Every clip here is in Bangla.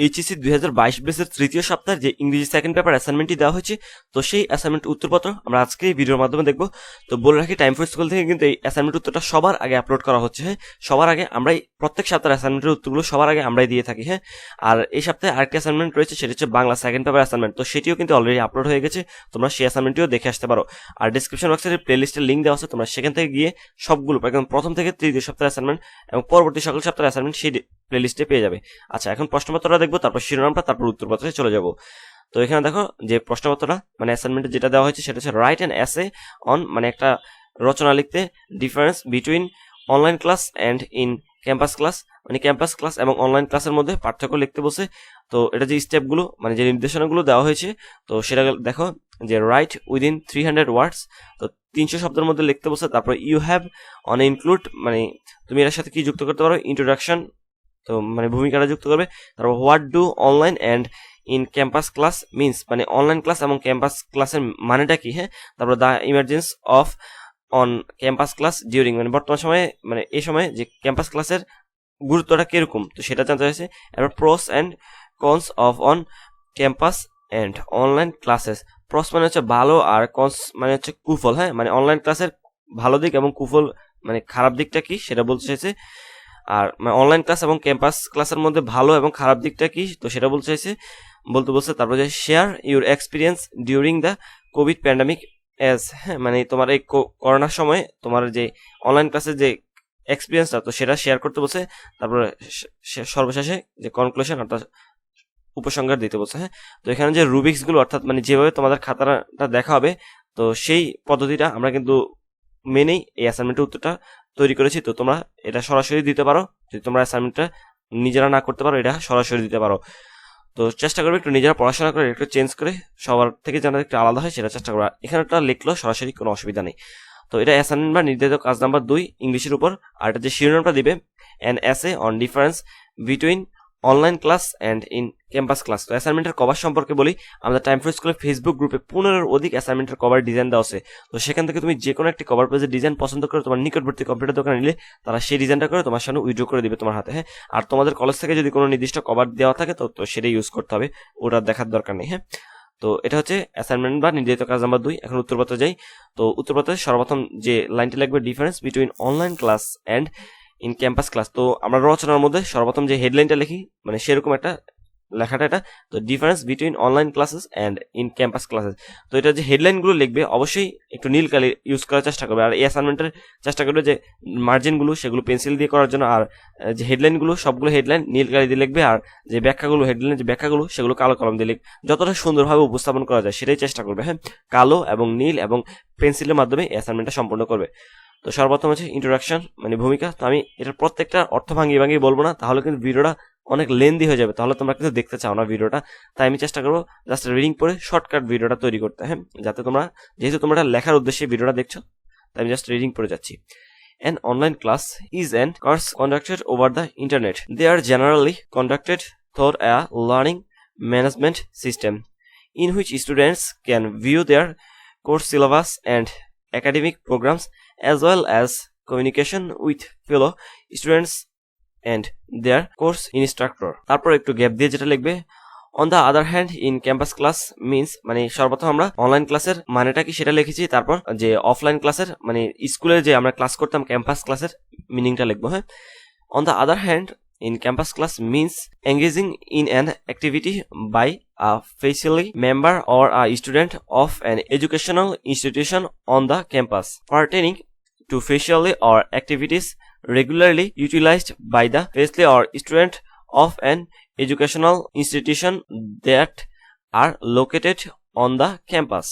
এইচএসসি 2022 বেসের তৃতীয় সপ্তাহের যে ইংরেজি সেকেন্ড পেপার অ্যাসাইনমেন্টটি দেওয়া হয়েছে, তো সেই অ্যাসাইনমেন্ট উত্তরপত্র আমরা আজকে এই ভিডিওর মাধ্যমে দেখব। তো বলে রাখি, টাইম ফর স্কুল থেকে কিন্তু এই অ্যাসাইনমেন্ট উত্তরটা সবার আগে আপলোড করা হচ্ছে। হ্যাঁ, সবার আগে আমরাই প্রত্যেক সপ্তাহের অ্যাসাইনমেন্টের উত্তরগুলো সবার আগে আমরাই দিয়ে থাকি। হ্যাঁ, আর এই সপ্তাহে আরেকটি অ্যাসাইনমেন্ট রয়েছে, সেটা হচ্ছে বাংলা সেকেন্ড পেপার অ্যাসাইনমেন্ট। তো সেটিও কিন্তু অলরেডি আপলোড হয়ে গেছে, তোমরা সেই অ্যাসাইনমেন্টটিও দেখে আসতে পারো। আর ডিসক্রিপশন বক্সের প্লেলিস্টের লিঙ্ক দেওয়া আছে, তোমরা সেখান থেকে গিয়ে সবগুলো একদম প্রথম থেকে তৃতীয় সপ্তাহের অ্যাসাইনমেন্ট এবং পরবর্তী সকল সপ্তাহের অ্যাসাইনমেন্ট সেই প্লেলিস্টে পেয়ে যাবে। আচ্ছা, এখন প্রশ্নপত্রটা দেখবো, তারপর শিরোনামটা, তারপর উত্তরপত্রে চলে যাব। তো এখানে দেখো যে প্রশ্নপত্রটা মানে অ্যাসাইনমেন্টে যেটা দেওয়া হয়েছে সেটা হচ্ছে রাইট অ্যান এসে অন, মানে একটা রচনা লিখতে, difference between online class and in campus class, মানে ক্যাম্পাস ক্লাস এবং অনলাইন ক্লাসের মধ্যে পার্থক্য লিখতে বসে। তো এটা যে স্টেপগুলো মানে যে নির্দেশনাগুলো দেওয়া হয়েছে, তো সেটা দেখো যে রাইট উইদিন 300 ওয়ার্ডস, তো 300 শব্দের মধ্যে লিখতে বসে। তারপর ইউ হ্যাভ অন ইনক্লুড, মানে তুমি এর সাথে কি যুক্ত করতে পারো, ইন্ট্রোডাকশন, তো মানে ভূমিকাটা যুক্ত করবে। তারপর what do online and in campus class means, মানে অনলাইন ক্লাস এবং ক্যাম্পাস ক্লাসের মানেটা কি। হ্যাঁ, তারপর the emergence of on campus class during, মানে বর্তমান সময়ে মানে এই সময়ে যে ক্যাম্পাস ক্লাসের গুরুত্বটা কিরকম, তো সেটা জানতে চাইছে। এবার pros and cons of on campus and online classes. Pros মানে হচ্ছে ভালো, আর কনস মানে হচ্ছে কুফল। হ্যাঁ, মানে অনলাইন ক্লাসের ভালো দিক এবং কুফল মানে খারাপ দিকটা কি সেটা বলতে চাইছে। আর অনলাইন ক্লাস এবং ক্যাম্পাস ক্লাসের মধ্যে ভালো এবং খারাপ দিকটা কি, তো সেটা বলতে চাইছে, বলতে বলছে। তারপর যে share your experience during the Covid pandemic as, হ্যাঁ মানে তোমার এই করোনার সময় তোমার যে অনলাইন ক্লাসের যে এক্সপিরিয়েন্সটা, তো সেটা শেয়ার করতে বলছে। তারপরে সর্বশেষে যে কনক্লুশন অর্থাৎ উপসংহার দিতে বলছে। হ্যাঁ, তো এখানে যে রুবিক্সগুলো অর্থাৎ মানে যেভাবে তোমাদের খাতাটা দেখা হবে, তো সেই পদ্ধতিটা আমরা কিন্তু মেনেই এই অ্যাসাইনমেন্টের উত্তরটা তৈরি করেছি। তো তোমরা এটা সরাসরি দিতে পারো, যদি তোমরা অ্যাসাইনমেন্টটা নিজেরা না করতে পারো, এটা সরাসরি দিতে পারো। তো চেষ্টা করবে একটু নিজেরা পড়াশোনা করে একটু চেঞ্জ করে সবার থেকে যেন একটু আলাদা হয়, সেটা চেষ্টা করবে। এখানে একটা লিখলো সরাসরি, কোনো অসুবিধা নেই। তো এটা অ্যাসাইনমেন্ট বা নির্ধারিত কাজ নাম্বার 2 ইংলিশের উপর। আর এটা যে শিরোনামটা দিবে, an essay on difference between online class and in campus class. তো অ্যাসাইনমেন্টের কভার সম্পর্কে বলি, আমাদের টাইম ফর স্কুলের ফেসবুক গ্রুপে 15-এর অধিক অ্যাসাইনমেন্টের কভার ডিজাইন দেওয়া আছে। তো সেখান থেকে তুমি যে কোনো একটি কভার পেজের ডিজাইন পছন্দ করে তোমার নিকটবর্তী কম্পিউটার দোকানে নিলে তারা সেই ডিজাইনটা করে তোমার সামনে উইড্রো করে দিবে তোমার হাতে। হ্যাঁ, আর তোমাদের কলেজ থেকে যদি কোনো নির্দিষ্ট কভার দেওয়া থাকে তো সেটা ইউজ করতে হবে, ওটা দেখার দরকার নেই। হ্যাঁ, তো এটা হচ্ছে অ্যাসাইনমেন্ট বা নির্ধারিত কাজ নাম্বার 2। এখন উত্তরপত্রে যাই। তো উত্তরপত্রে সর্বপ্রথম যে লাইনটি লাগবে, difference between online class and in campus class. তো আমরা রচনার মধ্যে সর্বপ্রথম যে হেডলাইনটা লিখি, মানে সেরকম একটা লেখাটা এটা। তো difference between online classes and in campus classes. তো এটা যে হেডলাইনগুলো লিখবে অবশ্যই একটু নীল কালি ইউজ করার চেষ্টা করবে। আর এই অ্যাসাইনমেন্টের চেষ্টা করবে যে মার্জিনগুলো সেগুলো পেন্সিল দিয়ে করার জন্য, আর যে হেডলাইনগুলো সবগুলো হেডলাইন নীল কালি দিয়ে লিখবে, আর যে ব্যাখ্যাগুলো হেডলাইনের যে ব্যাখ্যাগুলো সেগুলো কালো কলম দিয়ে লিখবে। যতটা সুন্দরভাবে উপস্থাপন করা যায় সেটাই চেষ্টা করবে। হ্যাঁ, কালো এবং নীল এবং পেন্সিলের মাধ্যমে এই অ্যাসাইনমেন্টটা সম্পূর্ণ করবে। তো সর্বপ্রথম হচ্ছে ইন্ট্রোডাকশন মানে ভূমিকা। তো আমি এটার প্রত্যেকটা অর্থ ভাঙিয়ে ভাঙিয়ে বলবো না, তাহলে কিন্তু ভিডিওটা অনেক লেন্দি হয়ে যাবে, তাহলে তোমরা কিন্তু দেখতে চাও না ভিডিওটা। তাই আমি চেষ্টা করবো জাস্ট রিডিং পরে শর্টকাট ভিডিওটা তৈরি করতে। হ্যাঁ, যাতে তোমরা, যেহেতু তোমরা লেখার উদ্দেশ্যে ভিডিওটা দেখছো, তাই আমি জাস্ট রিডিং পড়ে যাচ্ছি। An online class is an course conducted over the internet. They are generally conducted through a learning management system in which students can view their course syllabus and academic programs as well as communication with fellow students and their course instructor. তারপর একটু গ্যাপ দিয়ে যেটা লিখবে, on the other hand in campus class means, মানে সর্বপ্রথম আমরা অনলাইন ক্লাসের মানেটা কি সেটা লিখেছি, তারপর যে অফলাইন ক্লাসের মানে স্কুলে যে আমরা ক্লাস করতাম ক্যাম্পাস ক্লাসের মিনিংটা লিখবো। হ্যাঁ, on the other hand in campus class means engaging in an activity by a faculty member or a student of an educational institution on the campus pertaining to faculty or activities regularly utilized by the faculty or student of an educational institution that are located on the campus.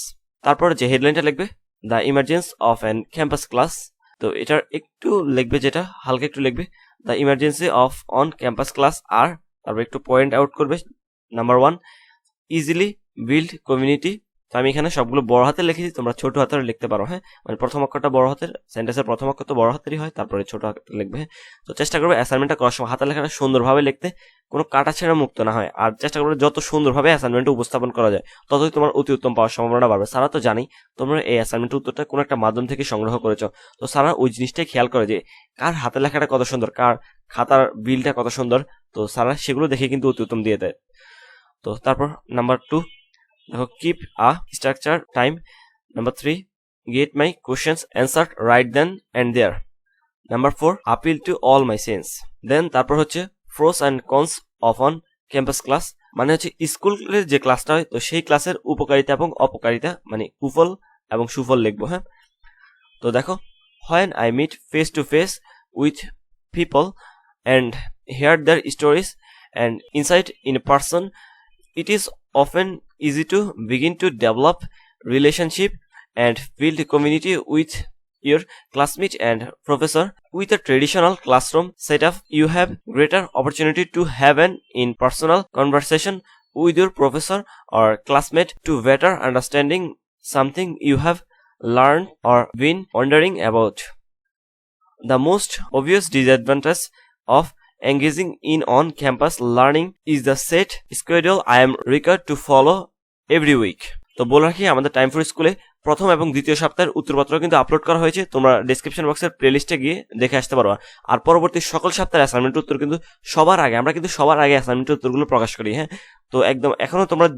তারপর যে হেডলাইনটা লিখবে, the emergence of an campus class। তো এটার একটু লিখবে, যেটা হালকা একটু লিখবে, the emergency of on campus class are, তারপর একটু পয়েন্ট আউট করবে। নাম্বার 1, easily build community তো আমি এখানে সবগুলো বড় হাতে লিখেছি, তোমরা ছোট হাতের লিখতে পারো। হ্যাঁ, মানে প্রথম অক্ষরটা বড় হাতের, সেন্টেন্সের প্রথম অক্ষর তো বড় হাতেরই হয়, তারপরে ছোট হাতে লিখবে। তো চেষ্টা করবে অ্যাসাইনমেন্টটা করার সময় হাতের লেখাটা সুন্দরভাবে লিখতে, কোনো কাটাছেঁড়া মুক্ত না হয়। আর চেষ্টা করবে যত সুন্দরভাবে অ্যাসাইনমেন্ট উপস্থাপন করা যায় ততই তোমার অতি উত্তম পাওয়ার সম্ভাবনা বাড়বে। সারা তো জানি তোমরা এই অ্যাসাইনমেন্টের উত্তরটা কোনো একটা মাধ্যম থেকে সংগ্রহ করেছো, তো সারা ওই জিনিসটাই খেয়াল করে যে কার হাতের লেখাটা কত সুন্দর, কার খাতার বিলটা কত সুন্দর, তো সারা সেগুলো দেখে কিন্তু অতি উত্তম দিয়ে দেয়। তো তারপর নাম্বার 2 দেখো, keep a structure time. Number 3, get my questions answered right then and there. Number 4, appeal to all my sense. দেন তারপর হচ্ছে pros and cons of on campus class, মানে হচ্ছে স্কুলের যে ক্লাসটা হয় তো সেই ক্লাসের উপকারিতা এবং অপকারিতা, মানে কুফল এবং সুফল লিখবো। হ্যাঁ, তো দেখো, when I meet face to face with people and hear their stories and insight in a person, it is often easy to begin to develop relationship and build community with your classmate and professor. With a traditional classroom setup, you have greater opportunity to have an in-personal conversation with your professor or classmate to better understanding something you have learned or been wondering about. The most obvious disadvantage of engaging in on-campus learning is the set schedule I am required to follow every week. তো বলে রাখি, আমাদের টাইম ফর স্কুলে প্রথম এবং দ্বিতীয় সপ্তাহের উত্তরপত্র কিন্তু আপলোড করা হয়েছে, তোমরা ডেসক্রিপশন বক্সের প্লেলিস্টে গিয়ে দেখে আসতে পারো। আর পরবর্তী সকল সপ্তাহের অ্যাসাইনমেন্টের উত্তর কিন্তু সবার আগে, আমরা কিন্তু সবার আগে অ্যাসাইনমেন্টের উত্তরগুলো প্রকাশ করি। হ্যাঁ, তো একদম এখনো তোমরা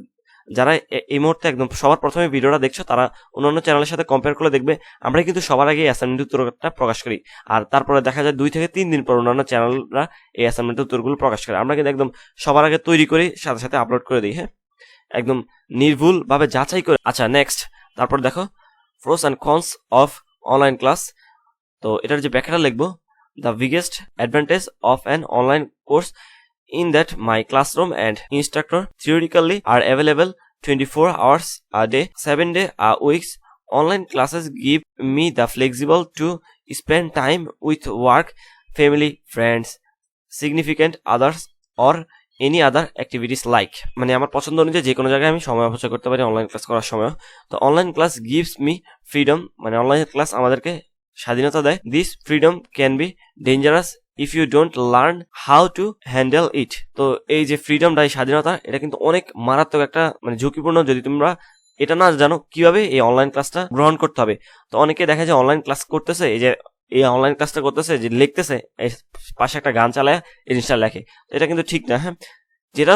যারা এই মুহূর্তে একদম সবার প্রথমে ভিডিওটা দেখছো তারা অন্যান্য চ্যানেলের সাথে কম্পেয়ার করে দেখবে আমরা কিন্তু সবার আগে অ্যাসাইনমেন্টের উত্তরটা প্রকাশ করি। আর তারপরে দেখা যায় 2 থেকে 3 দিন পর অন্যান্য চ্যানেলরা এই অ্যাসাইনমেন্টের উত্তরগুলো প্রকাশ করে, আমরা কিন্তু একদম সবার আগে তৈরি করে সাথে সাথে আপলোড করে দিই। হ্যাঁ, একদম নির্ভুল ভাবে যাচাই করে। আচ্ছা, নেক্সট তারপর দেখো, pros and cons of online class. তো এটার যে ব্যাখ্যাটা লিখবো, the biggest advantage of an online course in that my classroom and instructor theoretically are available 24 hours a day, 7 days a week. Online classes give me the flexible to spend time with work, family, friends, significant others or any other activities like, মানে আমার পছন্দ অনুযায়ী যে কোনো জায়গায় আমি সময় অপচয় করতে পারি অনলাইন ক্লাস করার সময়। তো online class gives me freedom, মানে অনলাইন ক্লাস আমাদেরকে স্বাধীনতা দেয়। This freedom can be dangerous if you don't learn how to handle it. তো এই যে ফ্রিডমটা, এই স্বাধীনতা, এটা কিন্তু অনেক মারাত্মক একটা মানে ঝুঁকিপূর্ণ যদি তোমরা এটা না জানো কিভাবে এই অনলাইন ক্লাসটা গ্রহণ করতে হবে। তো অনেকে দেখা যায় অনলাইন ক্লাস করতেছে, এই যে এই অনলাইন ক্লাসটা করতেছে, যে লিখতেছে এই পাশে একটা গান চালায় এই জিনিসটা লেখে, এটা কিন্তু ঠিক না। হ্যাঁ, যেটা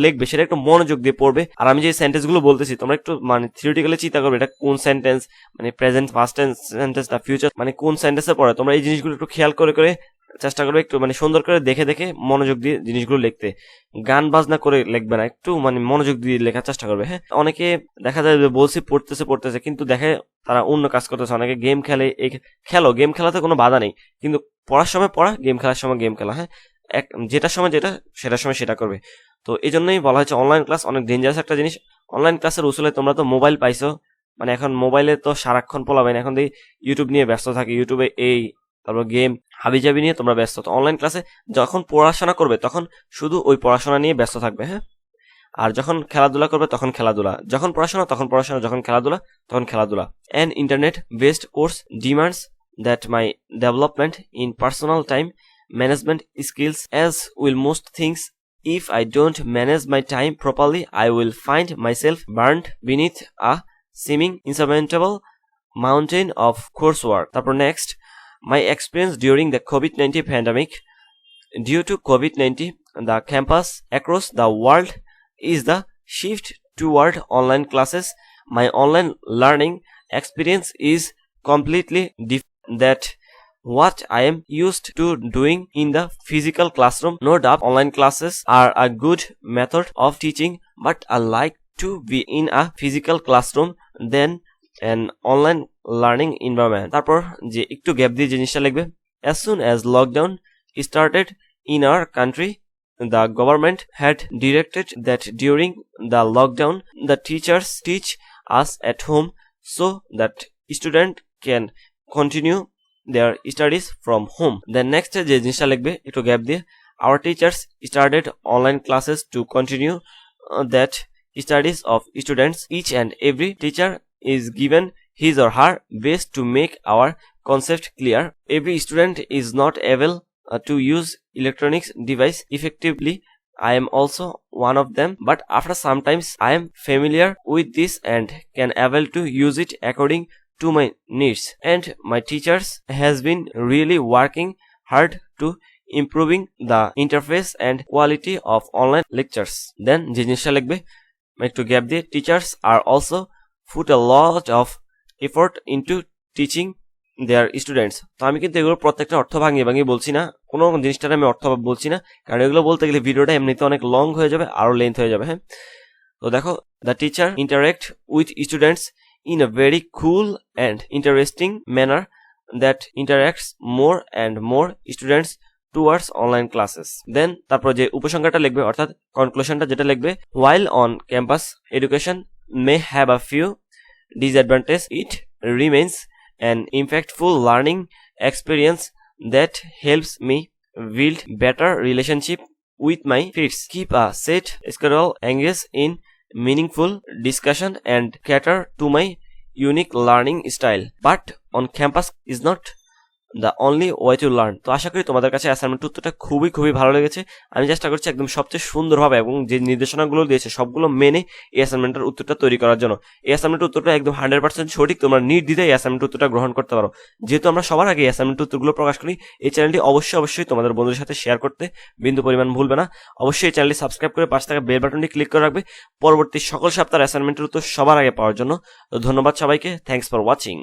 লিখবে সেটা একটু মনোযোগ দিয়ে পড়বে। আর আমি যে সেন্টেন্স গুলো বলতেছি তোমরা একটু মানে থিওরিটিক্যালি চিন্তা করবে, এটা কোন সেন্টেন্স, মানে প্রেজেন্ট, পাস্ট টেন্স, সেন্টেন্স না ফিউচার, মানে কোন সেন্টেন্সে পড়ে। তোমরা এই জিনিসগুলো একটু খেয়াল করে করে চেষ্টা করবে, একটু মানে সুন্দর করে দেখে দেখে মনোযোগ দিয়ে জিনিসগুলো লিখতে। গান বাজনা করে লিখবে না, একটু মানে মনোযোগ দিয়ে লেখার চেষ্টা করবে। হ্যাঁ, অনেকে দেখা যায় বলছি পড়তেছে কিন্তু দেখে তারা অন্য কাজ করতেছে। অনেকে গেম খেলে, এই খেলো, গেম খেলাতে কোনো বাধা নেই, কিন্তু পড়ার সময় পড়া, গেম খেলার সময় গেম খেলা। হ্যাঁ, যেটার সময় যেটা, সেটার সময় সেটা করবে। তো এই জন্যই বলা হয়েছে অনলাইন ক্লাস অনেক ডেঞ্জারাস একটা জিনিস। অনলাইন ক্লাসের উসুলে তোমরা তো মোবাইল পাইছো, মানে এখন মোবাইলে তো সারাক্ষণ পোলাবেন, এখন দেখি ইউটিউব নিয়ে ব্যস্ত থাকে, ইউটিউবে এই তারপর গেম হাবিজাবি নিয়ে তোমরা ব্যস্ত। তো অনলাইন ক্লাসে যখন পড়াশোনা করবে তখন শুধু ওই পড়াশোনা নিয়ে ব্যস্ত থাকবে। হ্যাঁ, আর যখন খেলাধুলা করবে তখন খেলাধুলা, যখন পড়াশোনা তখন পড়াশোনা, যখন খেলাধুলা তখন খেলাধুলা। An internet based course demands that my development in personal time management skills, as will most things. If I don't manage my time properly, I will find myself burned beneath a seeming insurmountable mountain of coursework. তারপর next, my experience during the COVID-19 pandemic. Due to COVID-19, the campus across the world is the shift toward online classes. My online learning experience is completely different than what I am used to doing in the physical classroom. No doubt online classes are a good method of teaching, but I like to be in a physical classroom than an online learning environment. তারপর যে একটু গ্যাপ দিয়ে জিনিসটা লিখবে, as soon as lockdown started in our country, the government had directed that during the lockdown the teachers teach us at home so that student can continue their studies from home. Then next যে জিনিসটা লিখবে একটু গ্যাপ দিয়ে, our teachers started online classes to continue that studies of students. Each and every teacher is given his or her best to make our concept clear. Every student is not able to use electronics device effectively. I am also one of them, but after sometimes I am familiar with this and can able to use it according to my needs. And my teachers has been really working hard to improving the interface and quality of online lectures. Then যে জিনিসটা লিখবে একটু গ্যাপ দিয়ে, teachers are also put a lot of effort into teaching their students. তো আমি কিন্তু এগুলো প্রত্যেকটা অর্থ ভাঙিয়ে বলছি না, কোনো জিনিসটার আমি অর্থ বলছি না, কারণ এগুলো বলতে গেলে ভিডিওটা এমনিতে অনেক লং হয়ে যাবে, আরো লেন্থ হয়ে যাবে। হ্যাঁ, তো দেখো, the teacher interact with students in a very cool and interesting manner that interacts more and more students towards online classes. Then তারপর যে উপসংহারটা লিখবে অর্থাৎ কনক্লুশনটা যেটা লিখবে, while on campus education may have a few disadvantages, it remains an impactful learning experience that helps me build better relationship with my peers, keep a set schedule, engage in meaningful discussion and cater to my unique learning style. But on campus is not the only way to learn. তো আশা করি তোমাদের কাছে অ্যাসাইনমেন্ট উত্তরটা খুবই ভালো লেগেছে। আমি চেষ্টা করছি একদম সবচেয়ে সুন্দরভাবে এবং যে নির্দেশনাগুলো দিয়েছে সবগুলো মেনে এই অ্যাসাইনমেন্টের উত্তরটা তৈরি করার জন্য। এই অ্যাসাইনমেন্ট উত্তরটা একদম 100% সঠিক, তোমরা নির্দ্বিধায় এই অ্যাসাইনমেন্ট উত্তরটা গ্রহণ করতে পারো। যেহেতু আমরা সবার আগে অ্যাসাইনমেন্ট উত্তরগুলো প্রকাশ করি, এই চ্যানেলটি অবশ্যই তোমাদের বন্ধুদের সাথে শেয়ার করতে বিন্দু পরিমাণ ভুলবে না। অবশ্যই এই চ্যানেলটি সাবস্ক্রাইব করে পাশে থাকা বেল বাটনটি ক্লিক করে রাখবে পরবর্তী সকল সপ্তাহের অ্যাসাইনমেন্টের উত্তর সবার আগে পাওয়ার জন্য। তো ধন্যবাদ সবাইকে, থ্যাঙ্কস ফর ওয়াচিং।